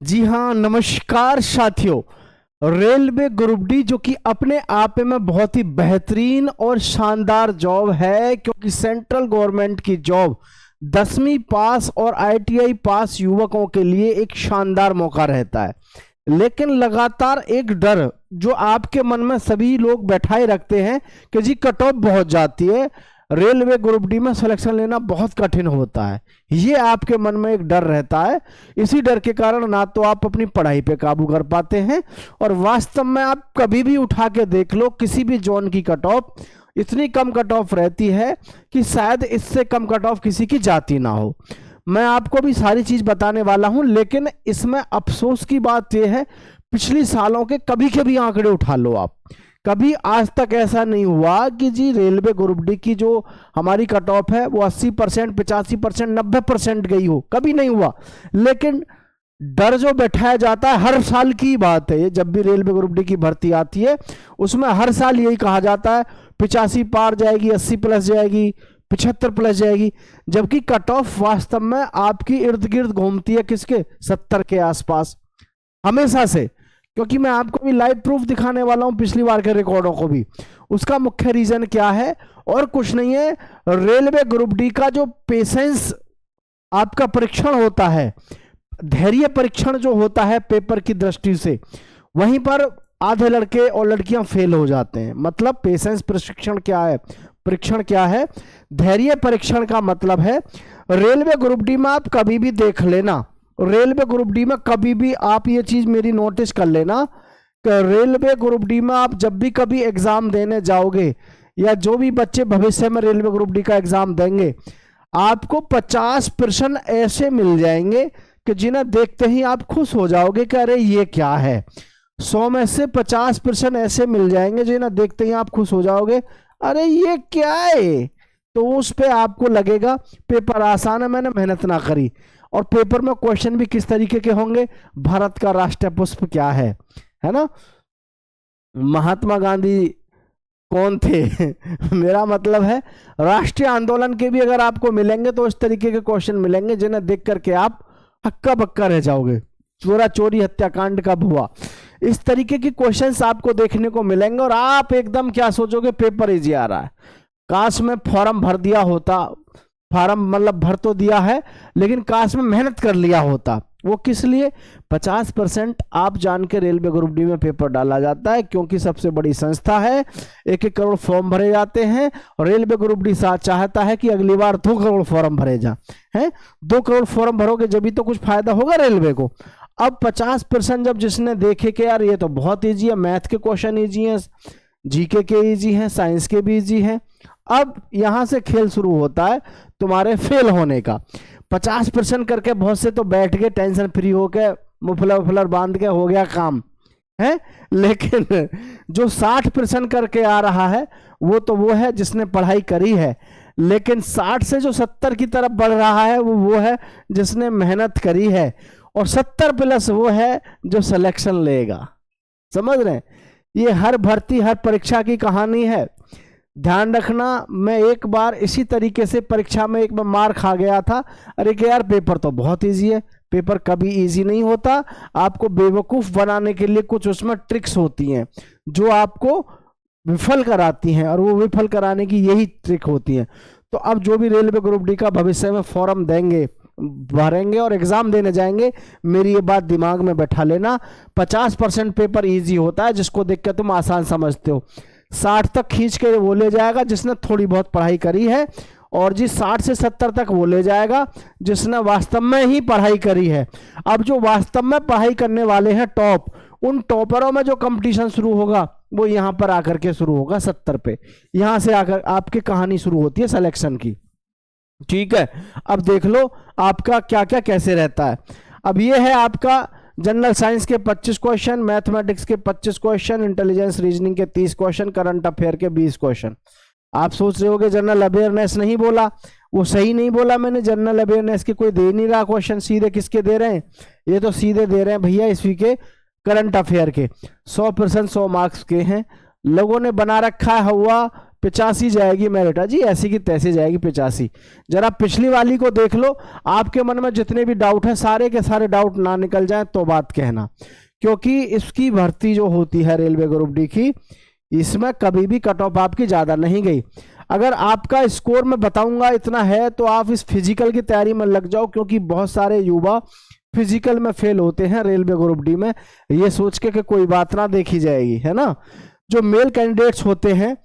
जी हाँ, नमस्कार साथियों। रेलवे ग्रुप डी जो कि अपने आप में बहुत ही बेहतरीन और शानदार जॉब है, क्योंकि सेंट्रल गवर्नमेंट की जॉब 10वीं पास और आईटीआई पास युवकों के लिए एक शानदार मौका रहता है। लेकिन लगातार एक डर जो आपके मन में सभी लोग बैठाए रखते हैं कि जी कट ऑफ बहुत जाती है, रेलवे ग्रुप डी में सिलेक्शन लेना बहुत कठिन होता है। ये आपके मन में एक डर रहता है। इसी डर के कारण ना तो आप अपनी पढ़ाई पे काबू कर पाते हैं, और वास्तव में आप कभी भी उठा के देख लो, किसी भी जोन की कट ऑफ इतनी कम कट ऑफ रहती है कि शायद इससे कम कट ऑफ किसी की जाती ना हो। मैं आपको भी सारी चीज बताने वाला हूं, लेकिन इसमें अफसोस की बात यह है, पिछली सालों के कभी कभी आंकड़े उठा लो आप, कभी आज तक ऐसा नहीं हुआ कि जी रेलवे ग्रुप डी की जो हमारी कट ऑफ है वो 80%, 85%, 90% गई हो, कभी नहीं हुआ। लेकिन डर जो बैठाया जाता है, हर साल की बात है ये, जब भी रेलवे ग्रुप डी की भर्ती आती है उसमें हर साल यही कहा जाता है 85 पार जाएगी, 80 प्लस जाएगी, 75 प्लस जाएगी, जबकि कट ऑफ वास्तव में आपकी इर्द गिर्द घूमती है किसके, 70 के आसपास हमेशा से। क्योंकि मैं आपको भी लाइव प्रूफ दिखाने वाला हूं पिछली बार के रिकॉर्डों को भी। उसका मुख्य रीजन क्या है, और कुछ नहीं है, रेलवे ग्रुप डी का जो पेशेंस आपका परीक्षण होता है, धैर्य परीक्षण जो होता है पेपर की दृष्टि से, वहीं पर आधे लड़के और लड़कियां फेल हो जाते हैं। मतलब पेशेंस प्रशिक्षण क्या है, परीक्षण क्या है, धैर्य परीक्षण का मतलब है रेलवे ग्रुप डी में आप कभी भी देख लेना, रेलवे ग्रुप डी में कभी भी आप ये चीज मेरी नोटिस कर लेना, रेलवे ग्रुप डी में आप जब भी कभी एग्जाम देने जाओगे, या जो भी बच्चे भविष्य में रेलवे ग्रुप डी का एग्जाम देंगे, आपको 50% ऐसे मिल जाएंगे कि जिन्हें देखते ही आप खुश हो जाओगे कि अरे ये क्या है। 100 में से 50% ऐसे मिल जाएंगे जिन्हें देखते ही आप खुश हो जाओगे, अरे ये क्या है। तो उस पे आपको लगेगा पेपर आसान है, मैंने मेहनत ना करी। और पेपर में क्वेश्चन भी किस तरीके के होंगे, भारत का राष्ट्रीय पुष्प क्या है ना, महात्मा गांधी कौन थे मेरा मतलब है राष्ट्रीय आंदोलन के भी अगर आपको मिलेंगे तो इस तरीके के क्वेश्चन मिलेंगे जिन्हें देख करके आप हक्का बक्का रह जाओगे। चोरा चोरी हत्याकांड कब हुआ, इस तरीके की क्वेश्चंस आपको देखने को मिलेंगे, और आप एकदम क्या सोचोगे, पेपर इजी आ रहा है। काश में फॉर्म भर दिया होता, फॉर्म मतलब भर तो दिया है, लेकिन काश में मेहनत कर लिया होता। वो किस लिए, 50% आप जान के रेलवे ग्रुप डी में पेपर डाला जाता है, क्योंकि सबसे बड़ी संस्था है, 1-1 करोड़ फॉर्म भरे जाते हैं, और रेलवे ग्रुप डी साथ चाहता है कि अगली बार 2 करोड़ फॉर्म भरे जा हैं। 2 करोड़ फॉर्म भरोगे जब भी तो कुछ फायदा होगा रेलवे को। अब 50% जब जिसने देखे कि यार ये तो बहुत ईजी है, मैथ के क्वेश्चन ईजी हैं, जीके के ईजी हैं, साइंस के भी ईजी हैं, अब यहां से खेल शुरू होता है तुम्हारे फेल होने का। 50% करके बहुत से तो बैठ के टेंशन फ्री होके मुफलर उफलर बांध के हो गया काम है, लेकिन जो 60% करके आ रहा है वो तो वो है जिसने पढ़ाई करी है, लेकिन 60 से जो 70 की तरफ बढ़ रहा है वो है जिसने मेहनत करी है, और 70 प्लस वो है जो सिलेक्शन लेगा। समझ रहे हैं, ये हर भर्ती हर परीक्षा की कहानी है। ध्यान रखना, मैं एक बार इसी तरीके से परीक्षा में एक बार मार खा गया था, अरे कि यार पेपर तो बहुत इजी है, पेपर कभी इजी नहीं होता, आपको बेवकूफ बनाने के लिए कुछ उसमें ट्रिक्स होती हैं जो आपको विफल कराती हैं, और वो विफल कराने की यही ट्रिक होती है। तो अब जो भी रेलवे ग्रुप डी का भविष्य में फॉर्म देंगे, भरेंगे और एग्जाम देने जाएंगे, मेरी ये बात दिमाग में बैठा लेना, 50% पेपर इजी होता है जिसको देख के तुम आसान समझते हो, 60 तक खींच के वो ले जाएगा जिसने थोड़ी बहुत पढ़ाई करी है, और जी 60 से 70 तक वो ले जाएगा जिसने वास्तव में ही पढ़ाई करी है। अब जो वास्तव में पढ़ाई करने वाले हैं टॉप, उन टॉपरों में जो कंपटीशन शुरू होगा वो यहां पर आकर के शुरू होगा 70 पे, यहां से आकर आपकी कहानी शुरू होती है सिलेक्शन की। ठीक है, अब देख लो आपका क्या क्या कैसे रहता है। अब ये है आपका जनरल साइंस के 25 क्वेश्चन, मैथमेटिक्स के 25 क्वेश्चन, इंटेलिजेंस रीजनिंग के 30 क्वेश्चन, करंट अफेयर के 20 क्वेश्चन। आप सोच रहे होगे जनरल अवेयरनेस नहीं बोला, वो सही नहीं बोला मैंने, जनरल अवेयरनेस के कोई दे नहीं रहा क्वेश्चन, सीधे किसके दे रहे हैं, ये तो सीधे दे रहे हैं भैया इसवी के करंट अफेयर के। 100% 100 मार्क्स के हैं, लोगों ने बना रखा है हुआ 85 जाएगी मेरिट जी, ऐसी की तैसी जाएगी 85। जरा पिछली वाली को देख लो, आपके मन में जितने भी डाउट है सारे के सारे डाउट ना निकल जाए तो बात कहना, क्योंकि इसकी भर्ती जो होती है रेलवे ग्रुप डी की, इसमें कभी भी कट ऑफ आपकी ज्यादा नहीं गई। अगर आपका स्कोर मैं बताऊंगा इतना है तो आप इस फिजिकल की तैयारी में लग जाओ, क्योंकि बहुत सारे युवा फिजिकल में फेल होते हैं रेलवे ग्रुप डी में, ये सोच के कि कोई बात ना देखी जाएगी, है ना। जो मेल कैंडिडेट्स होते हैं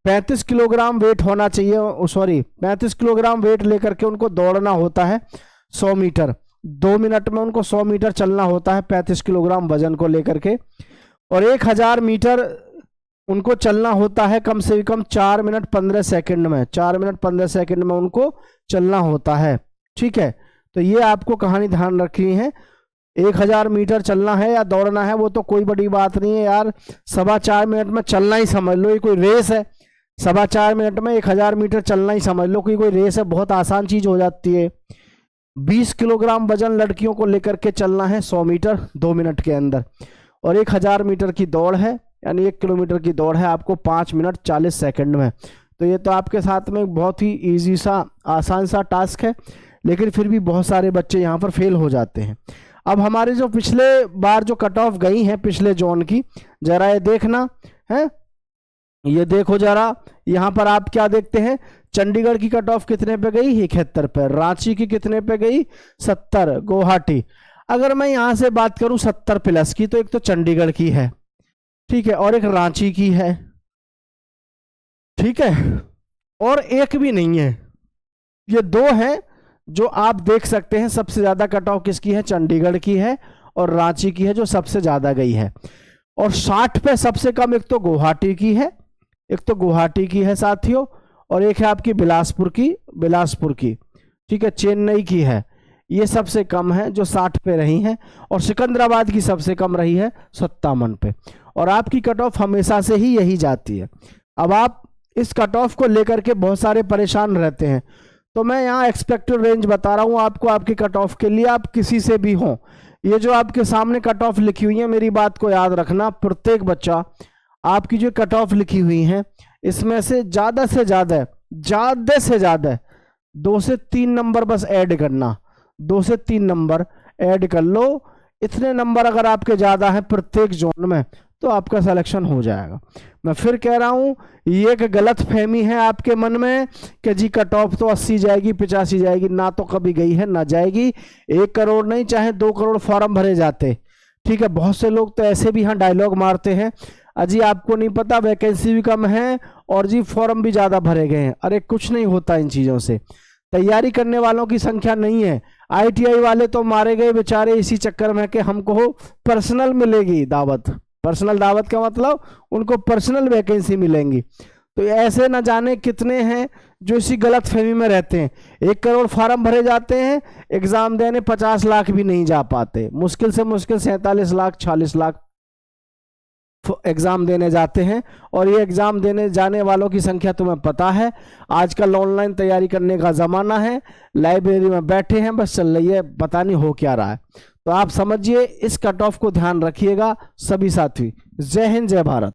35 किलोग्राम वेट होना चाहिए, सॉरी 35 किलोग्राम वेट लेकर के उनको दौड़ना होता है 100 मीटर, 2 मिनट में उनको 100 मीटर चलना होता है 35 किलोग्राम वजन को लेकर के, और 1000 मीटर उनको चलना होता है कम से कम 4 मिनट 15 सेकंड में, 4 मिनट 15 सेकंड में उनको चलना होता है। ठीक है, तो ये आपको कहानी ध्यान रखनी है। 1000 मीटर चलना है या दौड़ना है वो तो कोई बड़ी बात नहीं है यार, 4.25 मिनट में चलना ही समझ लो, ये कोई रेस है। 4.25 मिनट में 1000 मीटर चलना ही समझ लो कि कोई रेस है, बहुत आसान चीज हो जाती है। 20 किलोग्राम वजन लड़कियों को लेकर के चलना है 100 मीटर 2 मिनट के अंदर, और 1000 मीटर की दौड़ है, यानी 1 किलोमीटर की दौड़ है आपको 5 मिनट 40 सेकंड में। तो ये तो आपके साथ में बहुत ही इजी सा आसान सा टास्क है, लेकिन फिर भी बहुत सारे बच्चे यहाँ पर फेल हो जाते हैं। अब हमारे जो पिछले बार जो कट ऑफ गई हैं पिछले जोन की, जरा ये देखना है, ये देखो जरा, यहाँ पर आप क्या देखते हैं, चंडीगढ़ की कट ऑफ कितने पे गई, 71 पे, रांची की कितने पे गई, 70, गुवाहाटी। अगर मैं यहाँ से बात करूं 70 प्लस की, तो एक तो चंडीगढ़ की है, ठीक है, और एक रांची की है, ठीक है, और एक भी नहीं है, ये 2 हैं जो आप देख सकते हैं। सबसे ज्यादा कट ऑफ किसकी है, चंडीगढ़ की है और रांची की है जो सबसे ज्यादा गई है, और 60 पे सबसे कम एक तो गुवाहाटी की है, एक तो गुवाहाटी की है साथियों, और एक है आपकी बिलासपुर की, ठीक है, चेन्नई की है, ये सबसे कम है जो 60 पे रही हैं, और सिकंदराबाद की सबसे कम रही है 57 पे, और आपकी कट ऑफ हमेशा से ही यही जाती है। अब आप इस कट ऑफ को लेकर के बहुत सारे परेशान रहते हैं, तो मैं यहाँ एक्सपेक्टेड रेंज बता रहा हूँ आपको आपकी कट ऑफ के लिए, आप किसी से भी हो, ये जो आपके सामने कट ऑफ लिखी हुई है, मेरी बात को याद रखना, प्रत्येक बच्चा आपकी जो कट ऑफ लिखी हुई है इसमें से ज्यादा 2 से 3 नंबर बस ऐड करना, 2 से 3 नंबर ऐड कर लो। इतने नंबर अगर आपके ज्यादा है प्रत्येक जोन में तो आपका सिलेक्शन हो जाएगा। मैं फिर कह रहा हूं, ये एक गलत फहमी है आपके मन में कि जी कट ऑफ तो 80 जाएगी 85 जाएगी, ना तो कभी गई है ना जाएगी। 1 करोड़ नहीं चाहे 2 करोड़ फॉर्म भरे जाते, ठीक है। बहुत से लोग तो ऐसे भी यहाँ डायलॉग मारते हैं, अजी आपको नहीं पता वैकेंसी भी कम है और जी फॉर्म भी ज्यादा भरे गए हैं। अरे कुछ नहीं होता इन चीजों से, तैयारी करने वालों की संख्या नहीं है। ITI वाले तो मारे गए बेचारे इसी चक्कर में कि हमको पर्सनल मिलेगी दावत, पर्सनल दावत का मतलब उनको पर्सनल वैकेंसी मिलेंगी। तो ऐसे न जाने कितने हैं जो इसी गलत फहमी में रहते हैं। 1 करोड़ फार्म भरे जाते हैं, एग्जाम देने 50 लाख भी नहीं जा पाते, मुश्किल से मुश्किल 47 लाख 46 लाख एग्जाम देने जाते हैं। और ये एग्जाम देने जाने वालों की संख्या तुम्हें पता है, आजकल ऑनलाइन तैयारी करने का जमाना है, लाइब्रेरी में बैठे हैं बस चल रही है, पता नहीं हो क्या रहा है। तो आप समझिए, इस कट ऑफ को ध्यान रखिएगा सभी साथी। जय हिंद जय भारत।